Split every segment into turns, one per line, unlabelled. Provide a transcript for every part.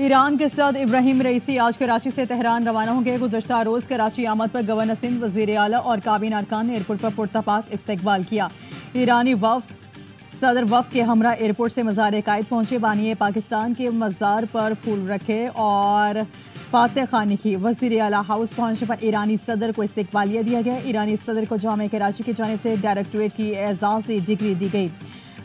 Iran के सदर इब्राहिम रईसी आज कराची से तेहरान रवाना होंगे। गुज़श्ता रोज़ कराची आमद पर गवर्नर सिंध, वज़ीर आला और काबीना अरकान ने एयरपोर्ट पर पुरतपाक इस्तकबाल किया। ईरानी वफ़द सदर वफ़द के हमरा एयरपोर्ट से मज़ार कायद पहुंचे। बानी पाकिस्तान के मज़ार पर फूल रखे और फातह खानी की। वज़ीर आला हाउस पहुंचने पर ईरानी सदर को इस्तकबालिया दिया गया। ईरानी सदर को जामे कराची की जानिब से डायरेक्टरेट की एजाज़ी डिग्री दी गई।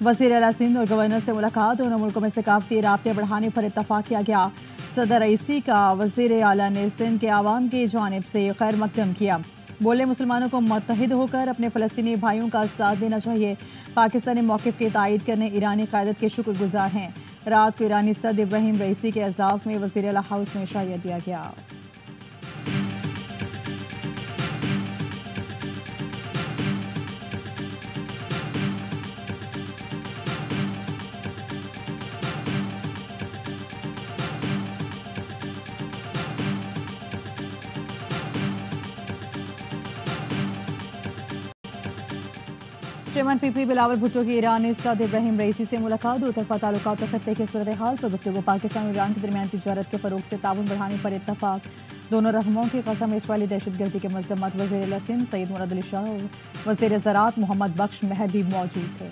वज़ीर आला सिंध और गवर्नर से मुलाकात, दोनों मुल्कों में सकाफती राब्ते बढ़ाने पर इत्तफाक किया गया। सदर रईसी का वज़ीर आला ने सिंध के आवाम की जानिब से खैर मकदम किया। बोले, मुसलमानों को मुत्तहिद होकर अपने फ़लस्तीनी भाइयों का साथ देना चाहिए। पाकिस्तानी मौक़िफ़ की तायीद करने ईरानी क़यादत के शुक्रगुजार हैं। रात को ईरानी सदर इब्राहिम रईसी के एजाज़ में वज़ीर आला हाउस में इशारा दिया गया। चेयरमैन पीपी बिलावल भुट्टो की ईरानी सदर इब्राहिम रईसी से मुलाकात। दो तरफा ताल्लुकात और खत्ते की सूरत हाल पर गुफ्तगू। पाकिस्तान और ईरान के दरमियान तिजारत के फ़रोग से ताउन बढ़ाने पर इत्तफाक। दोनों रहनुमाओं की कसम इसराइली दहशतगर्दी के मज़म्मत। वज़ीर आला सिंध सईद मुराद अली शाह और वज़ीर ज़राअत मोहम्मद बख्श महर भी मौजूद थे।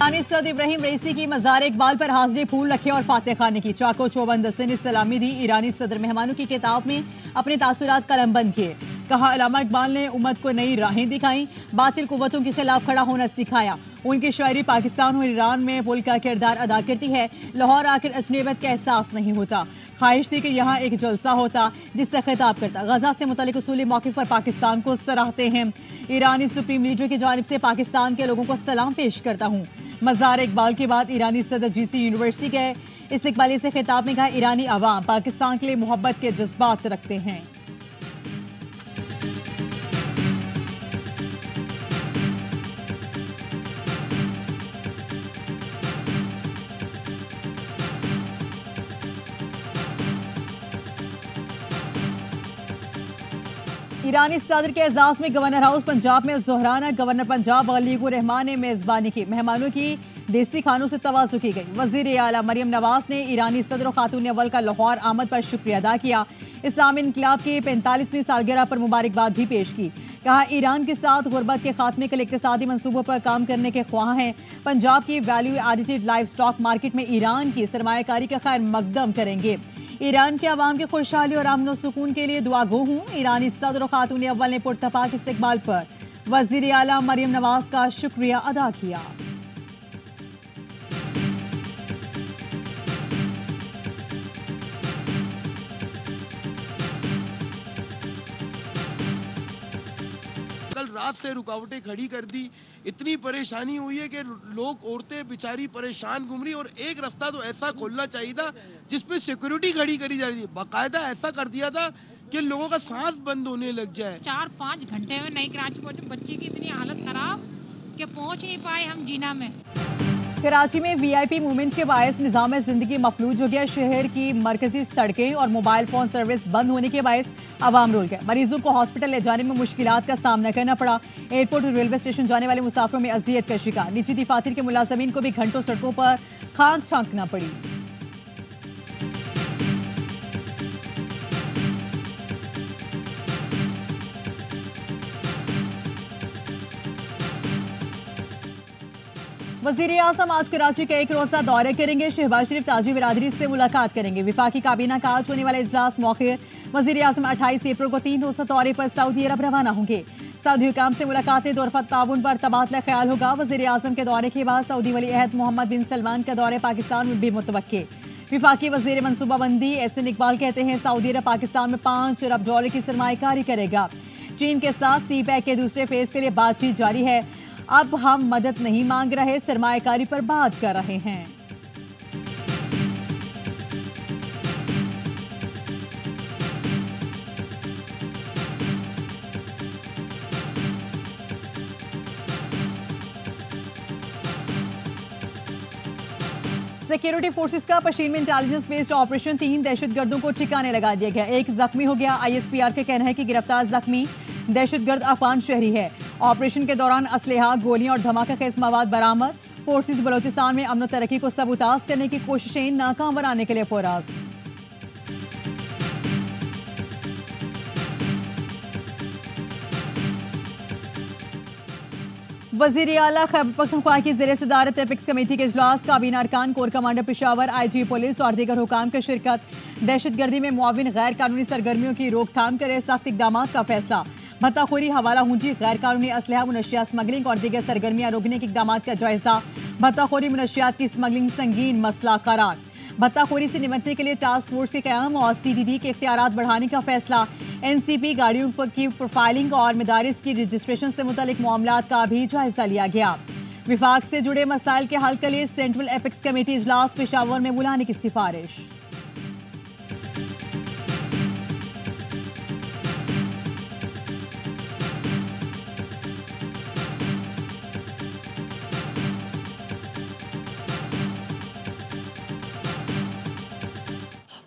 ईरानी सदर इब्राहिम रईसी की मज़ार इकबाल पर हाज़िरी फूल रखे और फातह खाने की। चाको चौबंद दस्ते ने सलामी दी। ईरानी सदर मेहमानों की किताब में अपने तासुरात कलमबंद किए। कहा, अल्लामा इकबाल ने उम्मत को नई राहें दिखाई, बातिल कुव्वतों के खिलाफ खड़ा होना सिखाया। उनकी शायरी पाकिस्तान और ईरान में पुल का किरदार अदा करती है। लाहौर आकर अजनबियत का एहसास नहीं होता। ख्वाहिश थी कि यहाँ एक जलसा होता जिससे खिताब करता। गजा से मुतल्लिक उसूली मौक़िफ़ पर पाकिस्तान को सराहते हैं। ईरानी सुप्रीम लीडर की जानिब से पाकिस्तान के लोगों को सलाम पेश करता हूँ। मज़ार इकबाल के बाद ईरानी सदर जीसी यूनिवर्सिटी के इस्तकबाली से खिताब में कहा, ईरानी अवाम पाकिस्तान के लिए मोहब्बत के जज्बात रखते हैं। ईरानी सदर के एजाज में गवर्नर हाउस पंजाब में ज़ोहराना गवर्नर पंजाब अलीकुर रहमान ने मेज़बानी की। मेहमानों की देसी खानों से तवाज़ु की गई। वज़ीर आला मरियम नवाज ने ईरानी सदर और खातून अव्वल का लाहौर आमद पर शुक्रिया अदा किया। इस्लामी इनकलाब की 45वीं सालगिरह पर मुबारकबाद भी पेश की। कहा, ईरान के साथ गुर्बत के खात्मे के लिए इक़्तिसादी मंसूबों पर काम करने के ख्वाह हैं। पंजाब की value edited live stock market में ईरान की सरमायाकारी का खैर मकदम करेंगे। ईरान के अवाम की खुशहाली और अमन सुकून के लिए दुआ गो हूँ। ईरानी सदर और खातून अव्वल ने पुरतपाक इस्तकबाल पर वज़ीर आला मरियम नवाज का शुक्रिया अदा किया।
कल रात से रुकावटें खड़ी कर दी। इतनी परेशानी हुई है कि लोग, औरतें बेचारी परेशान घूम रही। और एक रास्ता तो ऐसा खोलना चाहिए था जिसपे सिक्योरिटी खड़ी करी जा रही थी। बाकायदा ऐसा कर दिया था कि लोगों का सांस बंद होने लग जाए।
4-5 घंटे में नई कराची पहुंचे। बच्ची की इतनी हालत खराब कि पहुंच नहीं पाए हम जीना में।
कराची में वीआईपी मूवमेंट के बायस निज़ाम जिंदगी मफलूज हो गया। शहर की मरकजी सड़कें और मोबाइल फोन सर्विस बंद होने के बायस आवाम रुल गए। मरीजों को हॉस्पिटल ले जाने में मुश्किलात का सामना करना पड़ा। एयरपोर्ट और रेलवे स्टेशन जाने वाले मुसाफिरों में अजियत का शिकार। निजी दफातर के मुलाजमीन को भी घंटों सड़कों पर खाक छांकना पड़ी। वज़ीर आज़म आज कराची का एक रोज़ा दौरे करेंगे। शहबाज शरीफ ताजी बिरादरी से मुलाकात करेंगे। विफाकी काबीना का आज होने वाला इजलास मौके। वज़ीर आज़म 28 अप्रैल को 3 रोज़ा दौरे पर सऊदी अरब रवाना होंगे। सऊदी हुकाम से मुलाकातें दोरफा ताउन पर तबादला ख्याल होगा। वज़ीर आज़म के दौरे के बाद सऊदी वली अहद मोहम्मद बिन सलमान का दौरे पाकिस्तान में भी मुतवक्के। विफाकी वज़ीर मनसूबाबंदी एहसन इकबाल कहते हैं, सऊदी अरब पाकिस्तान में $5 अरब की सरमायाकारी करेगा। चीन के साथ सी पैक के दूसरे फेज के लिए बातचीत जारी है। अब हम मदद नहीं मांग रहे, सरमायाकारी पर बात कर रहे हैं। सिक्योरिटी फोर्सेस का पश्चिम में इंटेलिजेंस बेस्ड ऑपरेशन 3 दहशतगर्दों को ठिकाने लगा दिया गया। एक जख्मी हो गया। ISPR का कहना है कि गिरफ्तार जख्मी दहशतगर्द अफगान शहरी है। ऑपरेशन के दौरान असलहा, गोलियां और धमाका खेज मवाद बरामद। फोर्सेस बलोचिस्तान में अमन तरक्की को सबूताज करने की कोशिशें नाकाम बनाने के लिए पुरअज़्म। वज़ीर आला खैबर पख्तूनख्वा की ज़ेर सदारत एपिक्स कमेटी के इजलास, काबीना अरकान, core commander Peshawar, IG police और दीगर हुकाम की शिरकत। दहशतगर्दी में मुआविन गैर कानूनी सरगर्मियों की रोकथाम करे सख्त इकदाम का फैसला। भत्ताखोरी, हवाला हुंडी, गैर कानूनी असलहा, मुनशियात स्मगलिंग और दीगर सरगर्मियां रोकने के इकदाम का जायजा। भत्ताखोरी, मुनशियात की स्मगलिंग संगीन मसला करार। भत्ताखोरी से निपटने के लिए टास्क फोर्स के क़याम और CDD के इख्तियारात बढ़ाने का फैसला। NCP गाड़ियों की प्रोफाइलिंग और मदारिस की रजिस्ट्रेशन से मुतालिक मामलात का भी जायजा लिया गया। विफाक से जुड़े मसाइल के हल के लिए सेंट्रल एपिक्स कमेटी इजलास पेशावर में बुलाने की सिफारिश।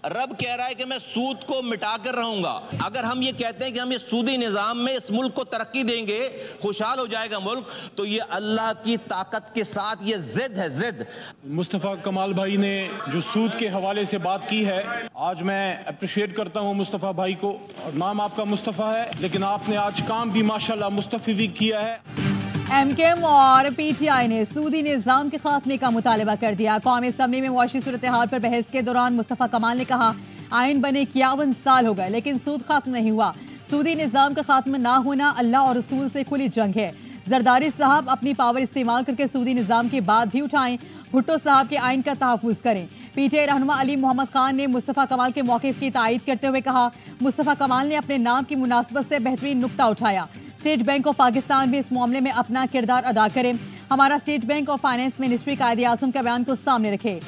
रब कह रहा है कि मैं सूद को मिटा कर रहूंगा। अगर हम ये कहते हैं कि हम ये सूदी निजाम में इस मुल्क को तरक्की देंगे, खुशहाल हो जाएगा मुल्क, तो ये अल्लाह की ताकत के साथ ये जिद है, जिद।
मुस्तफ़ा कमाल भाई ने जो सूद के हवाले से बात की है, आज मैं अप्रिशिएट करता हूँ मुस्तफ़ा भाई को। और नाम आपका मुस्तफ़ा है, लेकिन आपने आज काम भी माशाल्लाह मुस्तफ़ी किया है।
MKM और PTI ने सूदी निज़ाम के खात्मे का मुतालबा कर दिया। कौमी असम्बली में मुआशी सूरत हाल पर बहस के दौरान मुस्तफ़ा कमाल ने कहा, आइन बने 51 साल हो गए लेकिन सूद खत्म नहीं हुआ। सूदी निज़ाम का खात्मा ना होना अल्लाह और रसूल से खुली जंग है। जरदारी साहब अपनी पावर इस्तेमाल करके सूदी निज़ाम की बात भी उठाएं। भुट्टो साहब के आइन का तहफ़्फ़ुज़ करें। PTI रहनुमा अली मोहम्मद खान ने मुस्तफ़ा कमाल के मौक़िफ़ की तायीद करते हुए कहा, मुस्तफ़ा कमाल ने अपने नाम की मुनासबत से बेहतरीन नुक्ता उठाया। स्टेट बैंक ऑफ पाकिस्तान भी इस मामले में अपना किरदार अदा करे। हमारा स्टेट बैंक और फाइनेंस मिनिस्ट्री कायदे आज़म का बयान को सामने रखे।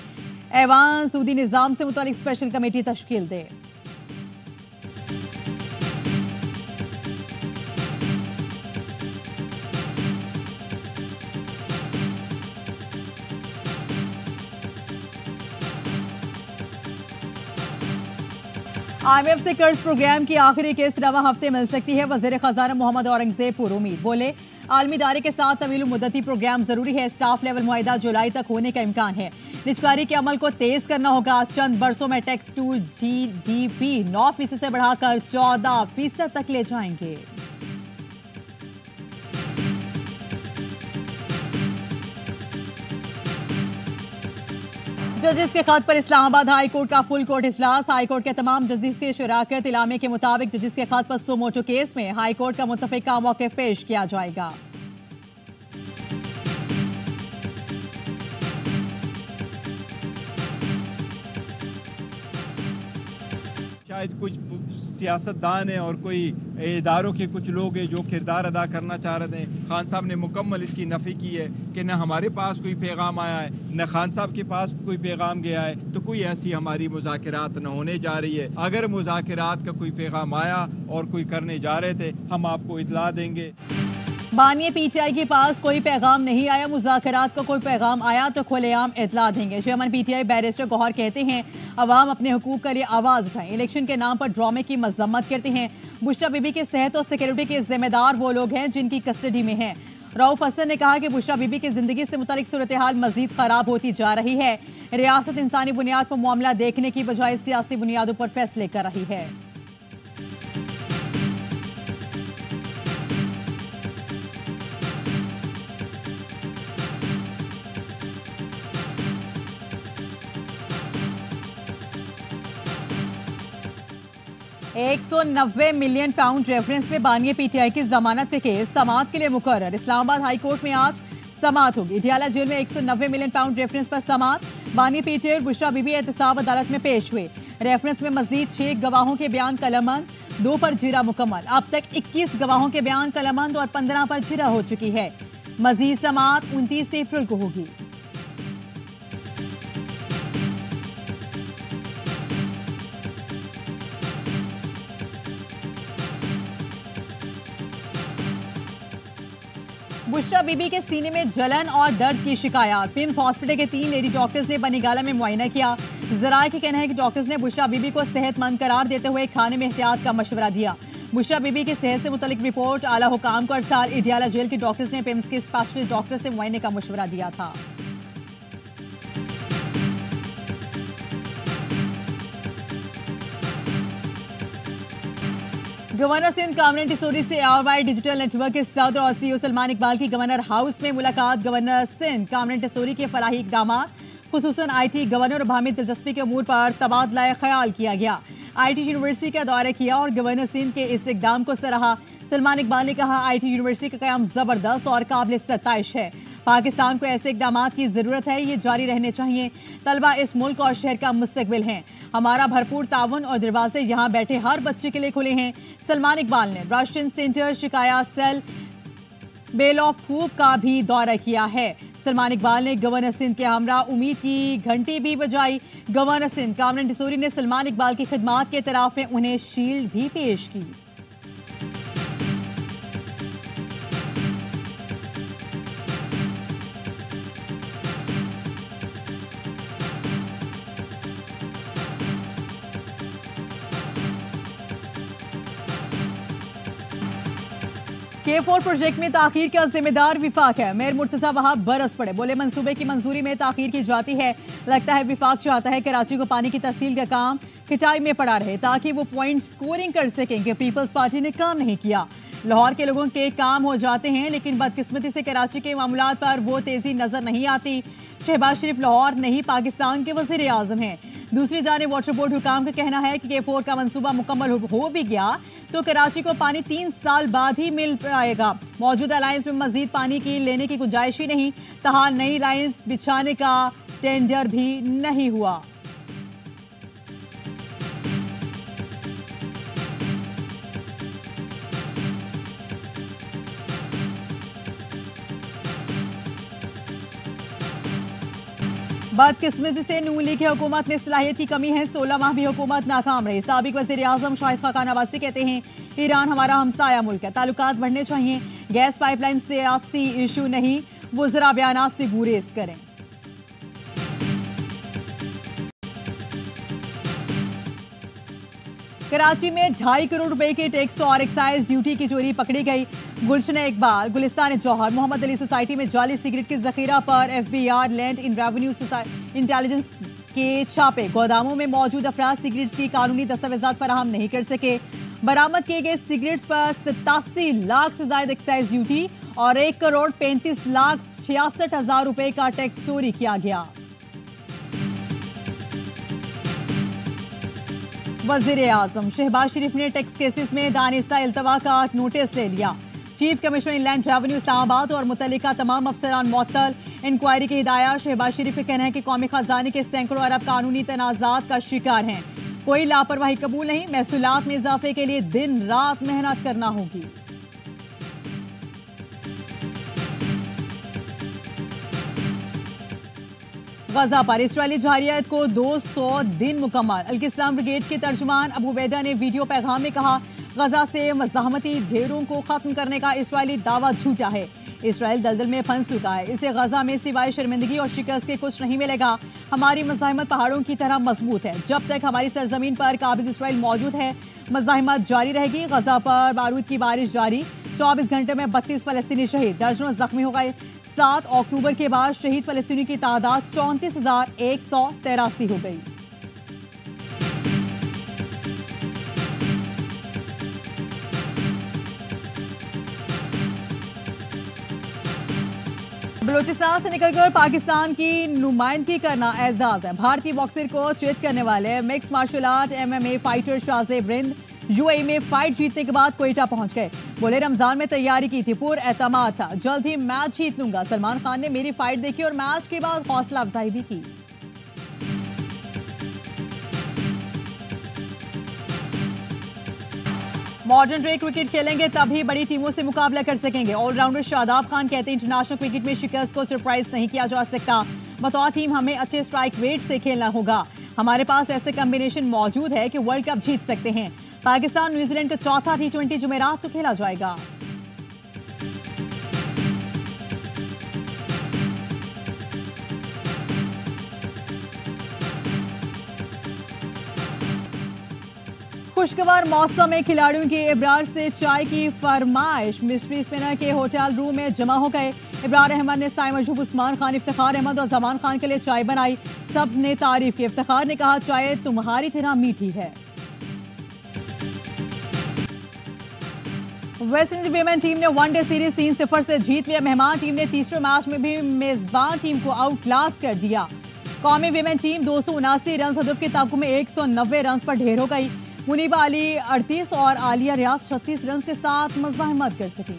ऐवान सूदी निज़ाम से मुतालिक स्पेशल कमेटी तश्कील दे। IMF से कर्ज प्रोग्राम की आखिरी किस्त रवा हफ्ते मिल सकती है। वज़ीर खजाना मोहम्मद औरंगजेब पुरुमीद बोले, आलमी इदारे के साथ तवील मुद्दती प्रोग्राम जरूरी है। स्टाफ लेवल मुआहिदा जुलाई तक होने का इम्कान है। निजकारी के अमल को तेज करना होगा। चंद बरसों में टैक्स टू GDP 9% से बढ़ाकर 14% तक ले जाएंगे। जजिस के खत पर इस्लामाबाद हाई कोर्ट का फुल कोर्ट इजलास। हाई कोर्ट के तमाम जजिस की शराकत। इलामे के मुताबिक जजिस के खत पर सुमोटो केस में हाई कोर्ट का मुत्तफिका मौक़िफ़ पेश किया जाएगा।
शायद कुछ सियासतदान हैं और कोई इदारों के कुछ लोग हैं जो किरदार अदा करना चाह रहे थे। खान साहब ने मुकम्मल इसकी नफ़ी की है कि न हमारे पास कोई पैगाम आया है, न खान साहब के पास कोई पैगाम गया है, तो कोई ऐसी हमारी मुज़ाकरात न होने जा रही है। अगर मुज़ाकरात का कोई पैगाम आया और कोई करने जा रहे थे, हम आपको इतला देंगे।
बानिए PTI के पास कोई पैगाम नहीं आया, मुज़ाकरात का कोई पैगाम आया तो खुलेआम इतला देंगे। चेयरमैन PTI बैरिस्टर गौहर कहते हैं, अवाम अपने हुकूक के लिए आवाज़ उठाएं। इलेक्शन के नाम पर ड्रामे की मजम्मत करते हैं। बुशरा बीबी के सेहत और सिक्योरिटी के जिम्मेदार वो लोग हैं जिनकी कस्टडी में हैं। रऊफ हसन ने कहा कि बुशरा बीबी की जिंदगी से मुतालिक सूरत हाल मजीद खराब होती जा रही है। रियासत इंसानी बुनियाद पर मामला देखने की बजाय सियासी बुनियादों पर फैसले कर रही है। £190 मिलियन रेफरेंस में बानिए PTI की जमानत के केस समाअत के लिए मुकर्रर। इस्लामाबाद हाई कोर्ट में आज समाअत होगी। डियाला जेल में £190 मिलियन रेफरेंस पर समाअत। बानिए PTI और बुशरा बीबी एहतसाब अदालत में पेश हुए। रेफरेंस में मजीद 6 गवाहों के बयान कलमबंद, 2 पर जिरा मुकम्मल। अब तक 21 गवाहों के बयान कलमबंद और 15 पर जिरा हो चुकी है। मजीद समाअत 29 अप्रैल को होगी। बुशरा बीबी के सीने में जलन और दर्द की शिकायत। पिम्स हॉस्पिटल के 3 लेडी डॉक्टर्स ने बनीगाला में मुआयना किया। जराये का कहना है कि डॉक्टर्स ने बुशरा बीबी को सेहतमंद करार देते हुए खाने में एहतियात का मशवरा दिया। बुशरा बीबी की सेहत से मुतलिक रिपोर्ट, आला हुकाम को अरसाल। इडियाला जेल के डॉक्टर्स ने पिम्स के स्पेशलिस्ट डॉक्टर से मुआयने का मशवरा दिया था। गवर्नर सिंध कामरान टिसोरी से आरवाई डिजिटल नेटवर्क के सदर और सीईओ सलमान इकबाल की गवर्नर हाउस में मुलाकात। गवर्नर सिंध कामरान टिसोरी के फलाही इकदाम, खुसूसन IT गवर्नर और बाहमी दिलचस्पी के अमूर पर तबादला ख्याल किया गया। IT यूनिवर्सिटी का दौरा किया और गवर्नर सिंध के इस इकदाम को सराहा। सलमान इकबाल ने कहा, IT यूनिवर्सिटी का क़याम ज़बरदस्त और काबिल सताइश है। पाकिस्तान को ऐसे इकदाम की ज़रूरत है, ये जारी रहने चाहिए। तलबा इस मुल्क और शहर का मुस्तकबिल हैं। हमारा भरपूर तावन और दरवाजे यहाँ बैठे हर बच्चे के लिए खुले हैं। सलमान इकबाल ने राशन सेंटर, शिकायत सेल, बेल ऑफ फूक का भी दौरा किया है। सलमान इकबाल ने गवर्नर सिंध के हमरा उम्मीद की घंटी भी बजाई। गवर्नर सिंध कामरान टिसोरी ने सलमान इकबाल की खिदमात के तरफ में उन्हें शील्ड भी पेश की। K4 प्रोजेक्ट में ताखीर का जिम्मेदार विफाक है। मेयर मुर्तजा वहाब बरस पड़े, बोले मंसूबे की मंजूरी में ताखीर की जाती है। लगता है विफाक चाहता है कराची को पानी की तरसील का काम खिटाई में पड़ा रहे ताकि वो पॉइंट स्कोरिंग कर सकें कि पीपल्स पार्टी ने काम नहीं किया। लाहौर के लोगों के काम हो जाते हैं, लेकिन बदकिस्मती से कराची के मामलात पर वो तेजी नजर नहीं आती। शहबाज शरीफ लाहौर नहीं पाकिस्तान के वज़ीर आज़म हैं। दूसरी जानिब वाटर बोर्ड हुकाम का कहना है कि K4 का मंसूबा मुकम्मल हो भी गया तो कराची को पानी 3 साल बाद ही मिल पाएगा। मौजूदा लाइन्स में मजीद पानी की लेने की गुंजाइश ही नहीं। तहाल नई लाइन्स बिछाने का टेंडर भी नहीं हुआ। बदकिस्मती से नून लीग की हुकूमत में सलाहियत की कमी है। 16 माह भी हुकूमत नाकाम रही। साबिक वज़ीर आज़म शाहिद खाकान नवाज़ी कहते हैं, ईरान हमारा हमसाया मुल्क है, ताल्लुकात बढ़ने चाहिए। गैस पाइपलाइन सियासी इशू नहीं, वज़रा बयानात से गुरेज करें। कराची में 2.5 करोड़ रुपए के टैक्स और एक्साइज ड्यूटी की चोरी पकड़ी गई। गुलशन इकबाल, गुलिस्तान जौहर, मोहम्मद अली सोसाइटी में जाली सिगरेट की जखीरा पर FBI land in revenue intelligence के छापे। गोदामों में मौजूद अफराद सिगरेट्स की कानूनी दस्तावेजात फराहम नहीं कर सके। बरामद किए गए सिगरेट्स पर 87 लाख से ज्यादा एक्साइज ड्यूटी और 1 करोड़ 35 लाख 66 हजार रुपए का टैक्स चोरी किया गया। वज़ीर आज़म शहबाज शरीफ ने टैक्स केसेस में दानिस्ता इल्तवा का नोटिस ले लिया। Chief commissioner inland revenue Islamabad और मुतल्लिका तमाम अफसरान मुअत्तल। इंक्वायरी की हिदायत। शहबाज शरीफ का कहना है कि कौमी खजाने के सैकड़ों अरब कानूनी तनाज़ात का शिकार हैं। कोई लापरवाही कबूल नहीं। महसूलात में इजाफे के लिए दिन रात मेहनत करना होगी। गजा पर इसराइली जहारियत को 200 दिन मुकम्मल। अल-किस्साम ब्रिगेड के तर्जुमान अबू उबैदा ने वीडियो पैगाम में कहा, गजा से मज़ाहमती ढेरों को खत्म करने का इसराइली दावा झूठा है। इसराइल दलदल में फंस चुका है। इसे गजा में सिवाय शर्मिंदगी और शिकस्त के कुछ नहीं मिलेगा। हमारी मज़ाहमत पहाड़ों की तरह मजबूत है। जब तक हमारी सरजमीन पर काबिज इसराइल मौजूद है, मज़ाहमत जारी रहेगी। गजा पर बारूद की बारिश जारी। 24 घंटे में 32 फलस्तीनी शहीद, दर्जनों जख्मी हो गए। 7 अक्टूबर के बाद शहीद फलस्तीनी की तादाद 34,183 हो गई। बलूचिस्तान से निकलकर पाकिस्तान की नुमाइंदगी करना एजाज है। भारतीय बॉक्सर को चित करने वाले mix martial art MMA fighter Shahzeb Rind UAE में फाइट जीतने के बाद कोयटा पहुंच गए। बोले, रमजान में तैयारी की थी, पूरा एतमाद था, जल्द ही मैच जीत लूंगा। सलमान खान ने मेरी फाइट देखी और मैच के बाद हौसला अफजाई भी की। मॉडर्न डे क्रिकेट खेलेंगे तभी बड़ी टीमों से मुकाबला कर सकेंगे। ऑलराउंडर शादाब खान कहते हैं, इंटरनेशनल क्रिकेट में शिकस्त को सरप्राइज नहीं किया जा सकता। बतौर टीम हमें अच्छे स्ट्राइक रेट से खेलना होगा। हमारे पास ऐसे कॉम्बिनेशन मौजूद है कि वर्ल्ड कप जीत सकते हैं। पाकिस्तान न्यूजीलैंड का चौथा T20 जुमेरात को खेला जाएगा। खुशगवार मौसम में खिलाड़ियों की इब्रार से चाय की फरमाइश। मिस्ट्री स्पिनर के होटल रूम में जमा हो गए। इब्रार अहमद ने साइम अजूब, उस्मान खान, इफ्तिखार अहमद और जमान खान के लिए चाय बनाई। सब ने तारीफ की। इफ्तिखार ने कहा, चाय तुम्हारी तरह मीठी है। वेस्ट इंडीज वीमेन टीम ने वनडे सीरीज 3-0 से जीत लिया। मेहमान टीम ने तीसरे मैच में भी मेजबान टीम को आउट क्लास कर दिया। कौमी वीमेन टीम 279 रन हदफ के ताबू में 190 रन पर ढेर हो गई। मुनीबा अली 38 और आलिया रियाज 36 रन के साथ मज़ाहमत कर सकी।